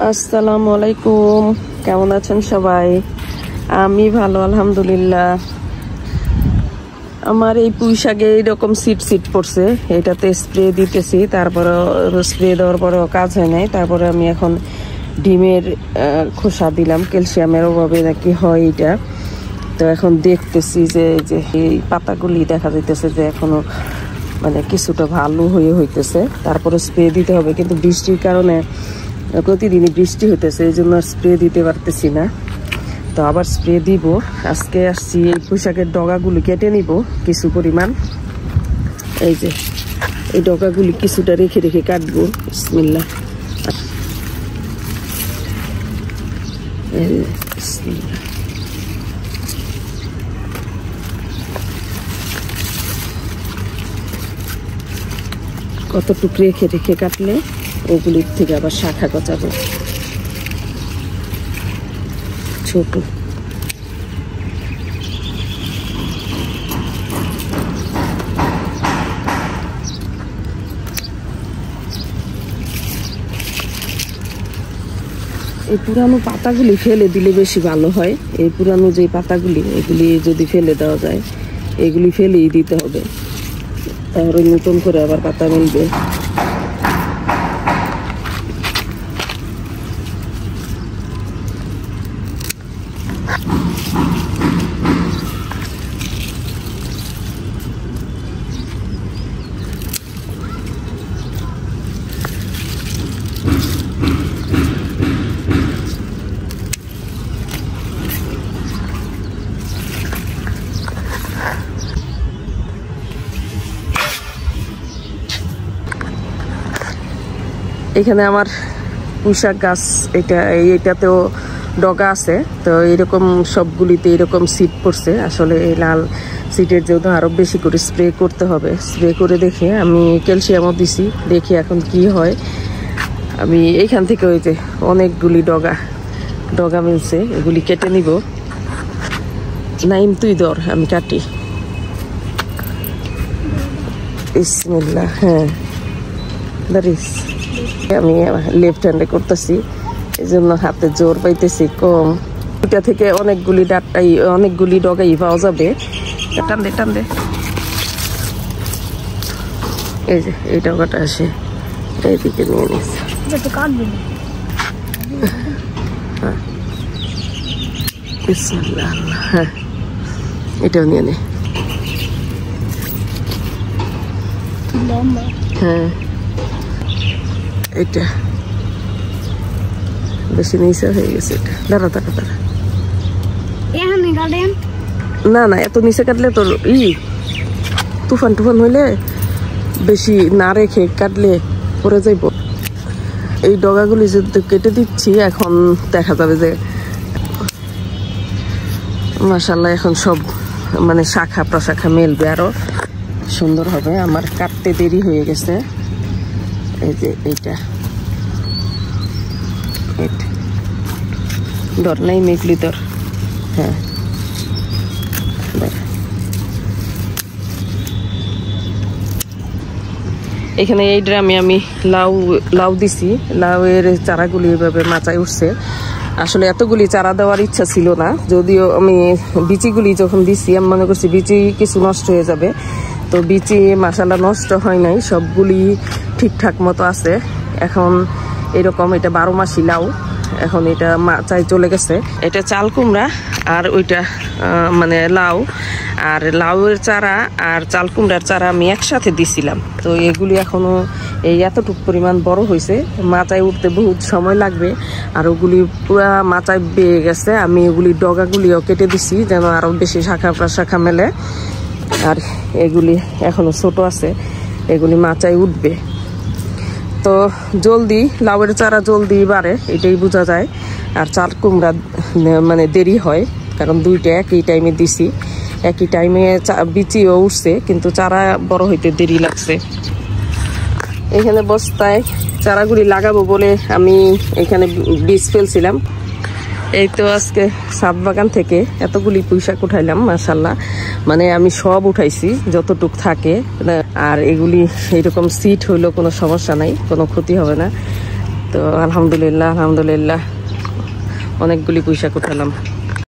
আসসালামু আলাইকুম, কেমন আছেন সবাই? আমি ভালো আলহামদুলিল্লাহ। আমার এই পুঁই শাকে এইরকম সিট পড়ছে, এটাতে স্প্রে দিতেছি, তারপরে স্প্রে দেওয়ার পরেও কাজ হয় নাই। তারপরে আমি এখন ডিমের খোসা দিলাম, ক্যালসিয়ামের অভাবে নাকি হয় এটা। তো এখন দেখতেছি যে এই পাতাগুলি দেখা যাইতেছে যে এখনো মানে কিছুটা ভালো হইতেছে। তারপরে স্প্রে দিতে হবে, কিন্তু বৃষ্টির কারণে প্রতিদিনই বৃষ্টি হইতেছে, এই জন্য স্প্রে দিতে পারতেছি না। তো আবার স্প্রে দিব। আজকে আসছি এই পুঁই শাকের ডগাগুলি কেটে নিব কিছু পরিমাণ। এই যে এই ডগাগুলি কিছুটা রেখে রেখে কাটবো। বিসমিল্লাহ। বিসমিল্লাহ। কতটুকু রেখে রেখে কাটলে ওগুলির থেকে আবার শাখা গজাবে ছোট। এই পুরানো পাতাগুলি ফেলে দিলে বেশি ভালো হয়। এই পুরানো যে পাতাগুলি, এগুলি যদি ফেলে দেওয়া যায়, এগুলি ফেলেই দিতে হবে, তাহলে নতুন করে আবার পাতা মিলবে। এখানে আমার পুঁই শাক গাছ, এইটাতেও ডগা আছে। তো এরকম সবগুলিতে এরকম সিড পড়ছে। আসলে এই লাল সিডের জন্য আরো বেশি করে স্প্রে করতে হবে। স্প্রে করে দেখে আমি ক্যালসিয়ামও দিছি, দেখি এখন কি হয়। আমি এইখান থেকে ওই যে অনেকগুলি ডগা মিলছে, এগুলি কেটে নিব। নাইম তুই ধর, আমি কাটি। বিসমিল্লাহ। হ্যাঁ দাঁড়িস। আমি লেফট হ্যান্ডে করতেছি, এই জন্য হাতে জোর পাইতেছি কম। এটা থেকে অনেকগুলি ডগাই পাওয়া যাবে। টান দে। এই যে এই ডগাটা আসে, এইদিকে নিয়ে নিচ্ছে। হ্যাঁ এটাও নিয়ে নে। হ্যাঁ এটা বেশি নিচে হয়ে গেছে। এটা দাঁড়া। না এত নিচে কাটলে তোর তুফান হইলে বেশি না রেখে কাটলে পরে যাইব। এই ডগাগুলি যদি কেটে দিচ্ছি, এখন দেখা যাবে যে মাশাআল্লাহ এখন সব মানে শাখা প্রশাখা মেলবে, আরো সুন্দর হবে। আমার কাটতে দেরি হয়ে গেছে। এই যে এইটা ডর নাই মেঘলি তোর। হ্যাঁ এখানে এই ড্রামে আমি লাউ দিছি। লাউয়ের চারাগুলি এভাবে মাচায় উঠছে। আসলে এতগুলি চারা দেওয়ার ইচ্ছা ছিল না, যদিও আমি বিচিগুলি যখন দিছি আমি মনে করছি বিচি কিছু নষ্ট হয়ে যাবে। তো বিচি মাশাআল্লাহ নষ্ট হয় নাই, সবগুলি ঠিকঠাক মতো আছে। এখন এরকম এটা 12 মাসি লাউ, এখন এটা মাচায় চলে গেছে। এটা চাল কুমড়া আর ওইটা মানে লাউ। আর লাউয়ের চারা আর চাল কুমড়ার চারা আমি একসাথে দিছিলাম। তো এগুলি এখনো এই এতটুকু পরিমাণ বড় হয়েছে, মাচায় উঠতে বহুত সময় লাগবে। আর ওগুলি পুরা মাচায় বেয়ে গেছে। আমি ওগুলি ডগাগুলিও কেটে দিছি যেন আরো বেশি শাখা প্রশাখা মেলে। আর এগুলি এখনো ছোট আছে, এগুলি মাচায় উঠবে। তো জলদি লাউয়ের চারা জলদি বাড়ে, এটাই বোঝা যায়। আর চাল কুমড়া মানে দেরি হয়, কারণ দুইটা একই টাইমে দিছি। একই টাইমে বিচিও উঠছে, কিন্তু চারা বড় হইতে দেরি লাগছে। এখানে বস্তায় চারাগুলি লাগাবো বলে আমি এখানে বীজ ফেলছিলাম। এই তো আজকে ছাদ বাগান থেকে এতগুলি পুঁই শাক উঠাইলাম মাশাআল্লাহ। মানে আমি সব উঠাইছি যতটুক থাকে। আর এগুলি এইরকম সিট হইলেও কোনো সমস্যা নাই, কোনো ক্ষতি হবে না। তো তো আলহামদুলিল্লাহ অনেকগুলি পয়সা উঠালাম।